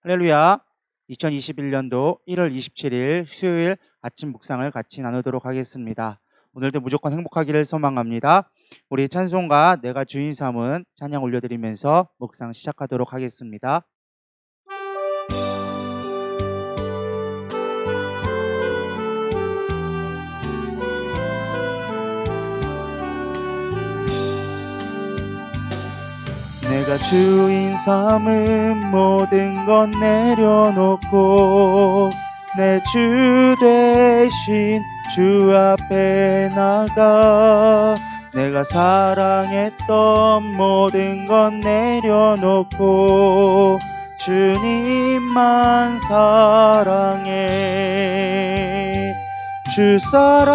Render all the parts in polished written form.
할렐루야. 2021년도 1월 27일 수요일 아침 묵상을 같이 나누도록 하겠습니다. 오늘도 무조건 행복하기를 소망합니다. 우리 찬송가 내가 주인 삼은 찬양 올려드리면서 묵상 시작하도록 하겠습니다. 내가 주인 삼은 모든 것 내려놓고 내 주 되신 주 앞에 나가 내가 사랑했던 모든 것 내려놓고 주님만 사랑해. 주 사랑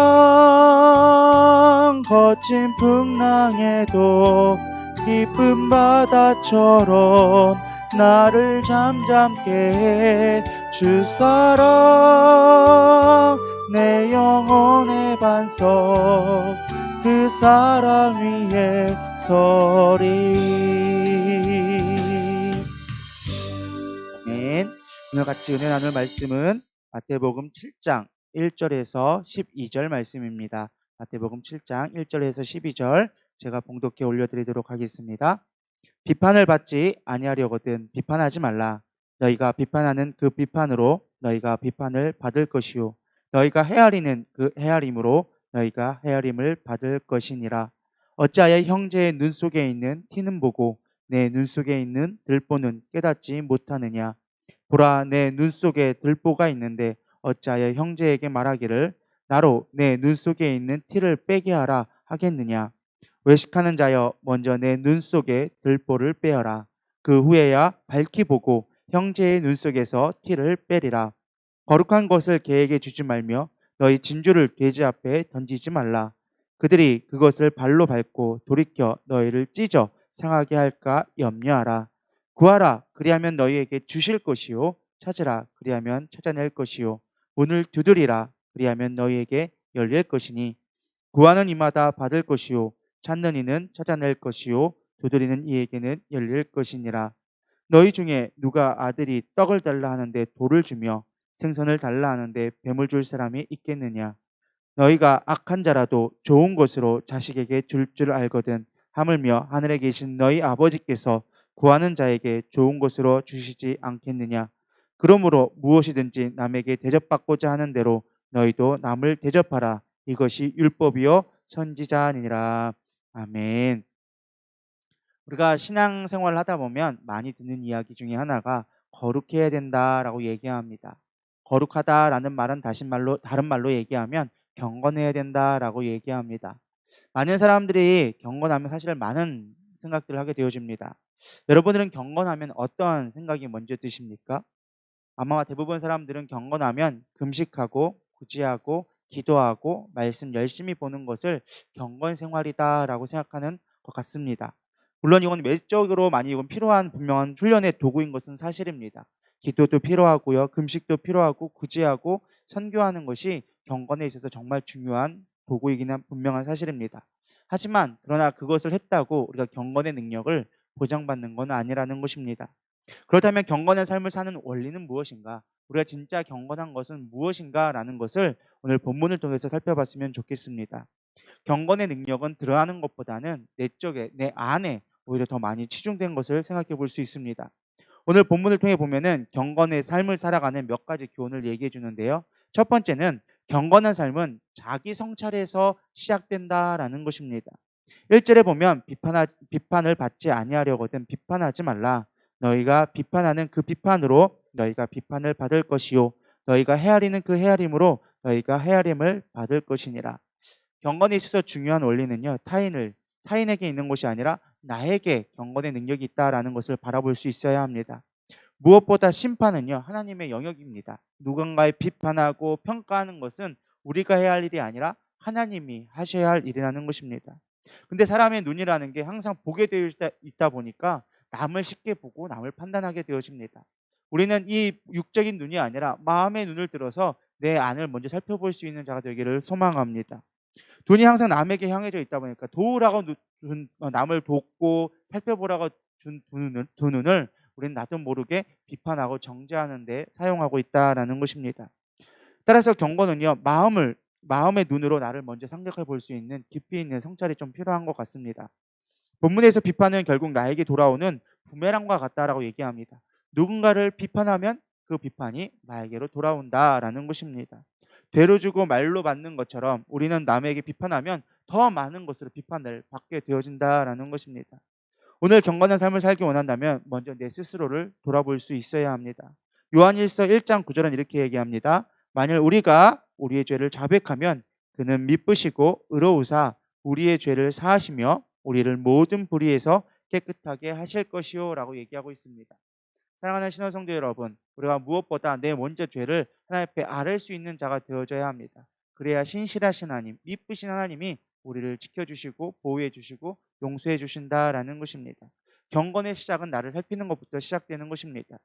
거친 풍랑에도 깊은 바다처럼 나를 잠잠케 해. 주 사랑 내 영혼의 반석 그 사랑 위에 서리. 아멘. 오늘 같이 은혜 나눌 말씀은 마태복음 7장 1절에서 12절 말씀입니다. 마태복음 7장 1절에서 12절 제가 봉독해 올려드리도록 하겠습니다. 비판을 받지 아니하려거든 비판하지 말라. 너희가 비판하는 그 비판으로 너희가 비판을 받을 것이요 너희가 헤아리는 그 헤아림으로 너희가 헤아림을 받을 것이니라. 어찌하여 형제의 눈 속에 있는 티는 보고 내 눈 속에 있는 들보는 깨닫지 못하느냐. 보라, 내 눈 속에 들보가 있는데 어찌하여 형제에게 말하기를 나로 내 눈 속에 있는 티를 빼게 하라 하겠느냐. 외식하는 자여 먼저 내 눈 속에 들보를 빼어라. 그 후에야 밝히 보고 형제의 눈 속에서 티를 빼리라. 거룩한 것을 개에게 주지 말며 너희 진주를 돼지 앞에 던지지 말라. 그들이 그것을 발로 밟고 돌이켜 너희를 찢어 상하게 할까 염려하라. 구하라, 그리하면 너희에게 주실 것이요 찾으라, 그리하면 찾아낼 것이요 문을 두드리라, 그리하면 너희에게 열릴 것이니 구하는 이마다 받을 것이요 찾는 이는 찾아낼 것이요 두드리는 이에게는 열릴 것이니라. 너희 중에 누가 아들이 떡을 달라 하는데 돌을 주며 생선을 달라 하는데 뱀을 줄 사람이 있겠느냐. 너희가 악한 자라도 좋은 것으로 자식에게 줄 줄 알거든 하물며 하늘에 계신 너희 아버지께서 구하는 자에게 좋은 것으로 주시지 않겠느냐. 그러므로 무엇이든지 남에게 대접받고자 하는 대로 너희도 남을 대접하라. 이것이 율법이요 선지자니라. 아멘. 우리가 신앙생활을 하다 보면 많이 듣는 이야기 중에 하나가 거룩해야 된다라고 얘기합니다. 거룩하다라는 말은 다른 말로 얘기하면 경건해야 된다라고 얘기합니다. 많은 사람들이 경건하면 사실 많은 생각들을 하게 되어집니다. 여러분들은 경건하면 어떠한 생각이 먼저 드십니까? 아마 대부분 사람들은 경건하면 금식하고 구제하고 기도하고 말씀 열심히 보는 것을 경건 생활이다라고 생각하는 것 같습니다. 물론 이건 외적으로 많이 이건 필요한 분명한 훈련의 도구인 것은 사실입니다. 기도도 필요하고요, 금식도 필요하고 구제하고 선교하는 것이 경건에 있어서 정말 중요한 도구이긴 분명한 사실입니다. 하지만 그러나 그것을 했다고 우리가 경건의 능력을 보장받는 건 아니라는 것입니다. 그렇다면 경건한 삶을 사는 원리는 무엇인가? 우리가 진짜 경건한 것은 무엇인가라는 것을 오늘 본문을 통해서 살펴봤으면 좋겠습니다. 경건의 능력은 드러나는 것보다는 내적에 내 안에 오히려 더 많이 치중된 것을 생각해 볼 수 있습니다. 오늘 본문을 통해 보면은 경건의 삶을 살아가는 몇 가지 교훈을 얘기해 주는데요. 첫 번째는 경건한 삶은 자기 성찰에서 시작된다라는 것입니다. 1절에 보면 비판을 받지 아니하려거든 비판하지 말라. 너희가 비판하는 그 비판으로 너희가 비판을 받을 것이요 너희가 헤아리는 그 헤아림으로 너희가 헤아림을 받을 것이니라. 경건에 있어서 중요한 원리는요, 타인에게 있는 것이 아니라 나에게 경건의 능력이 있다라는 것을 바라볼 수 있어야 합니다. 무엇보다 심판은요, 하나님의 영역입니다. 누군가의 비판하고 평가하는 것은 우리가 해야 할 일이 아니라 하나님이 하셔야 할 일이라는 것입니다. 근데 사람의 눈이라는 게 항상 보게 되어 있다 보니까 남을 쉽게 보고 남을 판단하게 되어집니다. 우리는 이 육적인 눈이 아니라 마음의 눈을 들어서 내 안을 먼저 살펴볼 수 있는 자가 되기를 소망합니다. 눈이 항상 남에게 향해져 있다 보니까 도우라고 남을 돕고 살펴보라고 준 두 눈을 우리는 나도 모르게 비판하고 정죄하는 데 사용하고 있다라는 것입니다. 따라서 경건은요, 마음의 눈으로 나를 먼저 생각해 볼 수 있는 깊이 있는 성찰이 좀 필요한 것 같습니다. 본문에서 비판은 결국 나에게 돌아오는 부메랑과 같다라고 얘기합니다. 누군가를 비판하면 그 비판이 나에게로 돌아온다라는 것입니다. 되로 주고 말로 받는 것처럼 우리는 남에게 비판하면 더 많은 것으로 비판을 받게 되어진다라는 것입니다. 오늘 경건한 삶을 살기 원한다면 먼저 내 스스로를 돌아볼 수 있어야 합니다. 요한일서 1장 9절은 이렇게 얘기합니다. 만일 우리가 우리의 죄를 자백하면 그는 미쁘시고 의로우사 우리의 죄를 사하시며 우리를 모든 불의에서 깨끗하게 하실 것이요 라고 얘기하고 있습니다. 사랑하는 신원성도 여러분, 우리가 무엇보다 내 먼저 죄를 하나님 앞에 아뢰 수 있는 자가 되어져야 합니다. 그래야 신실하신 하나님, 미쁘신 하나님이 우리를 지켜주시고 보호해 주시고 용서해 주신다라는 것입니다. 경건의 시작은 나를 살피는 것부터 시작되는 것입니다.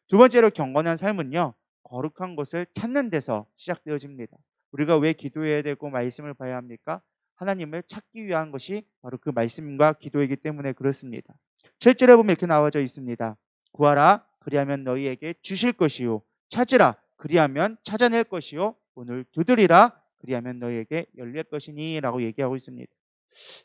두 번째로 경건한 삶은요, 거룩한 것을 찾는 데서 시작되어집니다. 우리가 왜 기도해야 되고 말씀을 봐야 합니까? 하나님을 찾기 위한 것이 바로 그 말씀과 기도이기 때문에 그렇습니다. 7절에 보면 이렇게 나와져 있습니다. 구하라 그리하면 너희에게 주실 것이요 찾으라 그리하면 찾아낼 것이요 문을 두드리라 그리하면 너희에게 열릴 것이니 라고 얘기하고 있습니다.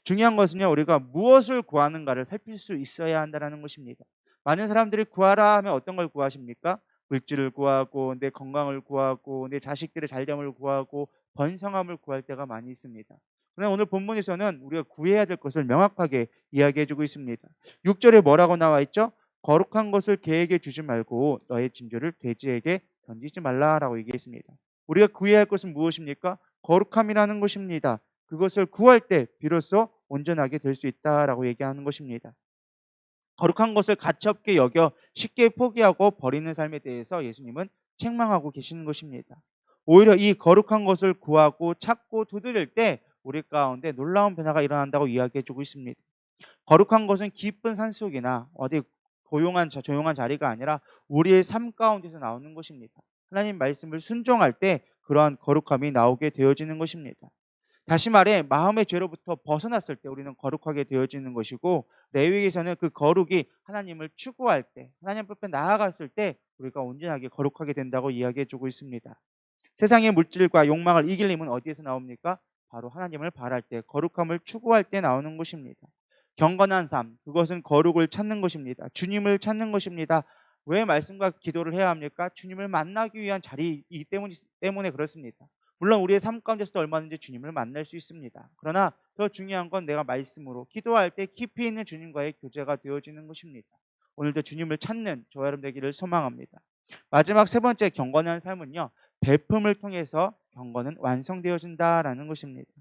중요한 것은요, 우리가 무엇을 구하는가를 살필 수 있어야 한다는 것입니다. 많은 사람들이 구하라 하면 어떤 걸 구하십니까? 물질을 구하고 내 건강을 구하고 내 자식들의 잘됨을 구하고 번성함을 구할 때가 많이 있습니다. 그러나 오늘 본문에서는 우리가 구해야 될 것을 명확하게 이야기해 주고 있습니다. 6절에 뭐라고 나와 있죠? 거룩한 것을 개에게 주지 말고 너의 진주를 돼지에게 던지지 말라라고 얘기했습니다. 우리가 구해야 할 것은 무엇입니까? 거룩함이라는 것입니다. 그것을 구할 때 비로소 온전하게 될 수 있다라고 얘기하는 것입니다. 거룩한 것을 가치없게 여겨 쉽게 포기하고 버리는 삶에 대해서 예수님은 책망하고 계시는 것입니다. 오히려 이 거룩한 것을 구하고 찾고 두드릴 때 우리 가운데 놀라운 변화가 일어난다고 이야기해 주고 있습니다. 거룩한 것은 깊은 산속이나 어디 조용한 자리가 아니라 우리의 삶 가운데서 나오는 것입니다. 하나님 말씀을 순종할 때 그러한 거룩함이 나오게 되어지는 것입니다. 다시 말해 마음의 죄로부터 벗어났을 때 우리는 거룩하게 되어지는 것이고, 레위기에서는 그 거룩이 하나님을 추구할 때 하나님 앞에 나아갔을 때 우리가 온전하게 거룩하게 된다고 이야기해 주고 있습니다. 세상의 물질과 욕망을 이길 힘은 어디에서 나옵니까? 바로 하나님을 바랄 때 거룩함을 추구할 때 나오는 것입니다. 경건한 삶, 그것은 거룩을 찾는 것입니다. 주님을 찾는 것입니다. 왜 말씀과 기도를 해야 합니까? 주님을 만나기 위한 자리이기 때문에 그렇습니다. 물론 우리의 삶 가운데서도 얼마든지 주님을 만날 수 있습니다. 그러나 더 중요한 건 내가 말씀으로 기도할 때 깊이 있는 주님과의 교제가 되어지는 것입니다. 오늘도 주님을 찾는 저와 여러분 되기를 소망합니다. 마지막 세 번째 경건한 삶은요, 베품을 통해서 경건은 완성되어진다라는 것입니다.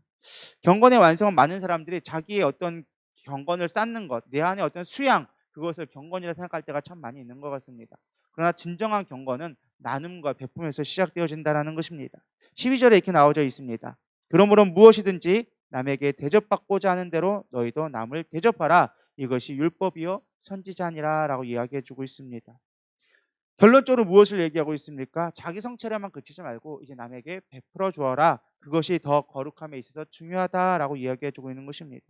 경건의 완성은 많은 사람들이 자기의 어떤 경건을 쌓는 것, 내 안에 어떤 수양, 그것을 경건이라 생각할 때가 참 많이 있는 것 같습니다. 그러나 진정한 경건은 나눔과 베품에서 시작되어진다는 것입니다. 12절에 이렇게 나와져 있습니다. 그러므로 무엇이든지 남에게 대접받고자 하는 대로 너희도 남을 대접하라. 이것이 율법이요 선지자니라 라고 이야기해 주고 있습니다. 결론적으로 무엇을 얘기하고 있습니까? 자기 성찰에만 그치지 말고 이제 남에게 베풀어 주어라. 그것이 더 거룩함에 있어서 중요하다라고 이야기해 주고 있는 것입니다.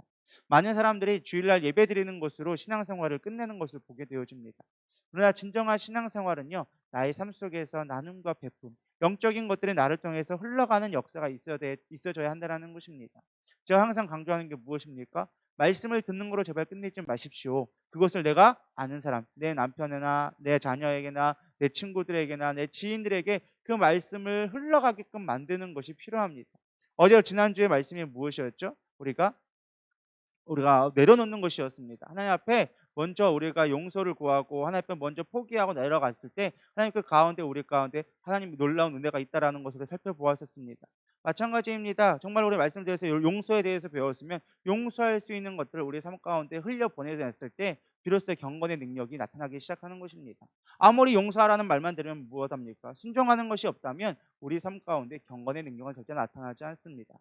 많은 사람들이 주일날 예배 드리는 것으로 신앙생활을 끝내는 것을 보게 되어집니다. 그러나 진정한 신앙생활은요, 나의 삶 속에서 나눔과 베품, 영적인 것들이 나를 통해서 흘러가는 역사가 있어져야 한다는 것입니다. 제가 항상 강조하는 게 무엇입니까? 말씀을 듣는 거로 제발 끝내지 마십시오. 그것을 내가 아는 사람, 내 남편이나 내 자녀에게나 내 친구들에게나 내 지인들에게 그 말씀을 흘러가게끔 만드는 것이 필요합니다. 지난주에 말씀이 무엇이었죠? 우리가 내려놓는 것이었습니다. 하나님 앞에 먼저 우리가 용서를 구하고 하나님 앞에 먼저 포기하고 내려갔을 때 하나님 그 가운데 우리 가운데 하나님의 놀라운 은혜가 있다라는 것을 살펴보았었습니다. 마찬가지입니다. 정말 우리 말씀 대해서 용서에 대해서 배웠으면 용서할 수 있는 것들을 우리 삶 가운데 흘려보내냈을 때 비로소 경건의 능력이 나타나기 시작하는 것입니다. 아무리 용서하라는 말만 들으면 무엇합니까? 순종하는 것이 없다면 우리 삶 가운데 경건의 능력은 절대 나타나지 않습니다.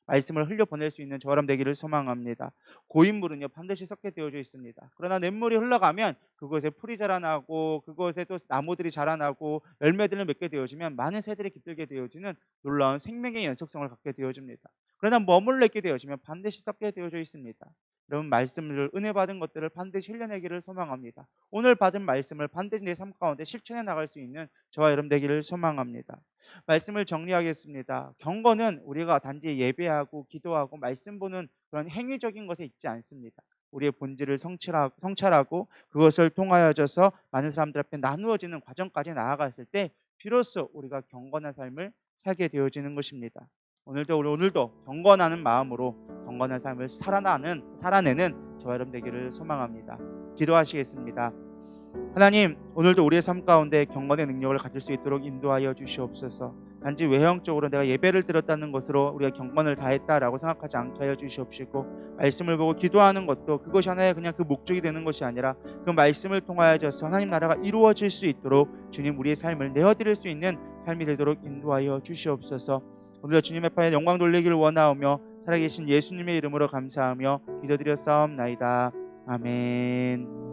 말씀을 흘려보낼 수 있는 저람 되기를 소망합니다. 고인물은요 반드시 썩게 되어져 있습니다. 그러나 냇물이 흘러가면 그곳에 풀이 자라나고 그곳에 또 나무들이 자라나고 열매들을 맺게 되어지면 많은 새들이 깃들게 되어지는 놀라운 생명의 연속성을 갖게 되어집니다. 그러나 머물러 있게 되어지면 반드시 썩게 되어져 있습니다. 여러분 말씀을 은혜 받은 것들을 반드시 흘려내기를 소망합니다. 오늘 받은 말씀을 반드시 내 삶 가운데 실천해 나갈 수 있는 저와 여러분 되기를 소망합니다. 말씀을 정리하겠습니다. 경건은 우리가 단지 예배하고 기도하고 말씀 보는 그런 행위적인 것에 있지 않습니다. 우리의 본질을 성찰하고 그것을 통하여져서 많은 사람들 앞에 나누어지는 과정까지 나아갔을 때 비로소 우리가 경건한 삶을 살게 되어지는 것입니다. 오늘도 경건하는 마음으로 경건한 삶을 살아내는 저와 여러분 되기를 소망합니다. 기도하시겠습니다. 하나님, 오늘도 우리의 삶 가운데 경건의 능력을 가질 수 있도록 인도하여 주시옵소서. 단지 외형적으로 내가 예배를 드렸다는 것으로 우리가 경건을 다했다라고 생각하지 않게 하여 주시옵시고, 말씀을 보고 기도하는 것도 그것이 하나의 그냥 그 목적이 되는 것이 아니라 그 말씀을 통하여져서 하나님 나라가 이루어질 수 있도록 주님 우리의 삶을 내어드릴 수 있는 삶이 되도록 인도하여 주시옵소서. 오늘도 주님의 판에 영광 돌리기를 원하오며 살아계신 예수님의 이름으로 감사하며 기도드렸사옵나이다. 아멘.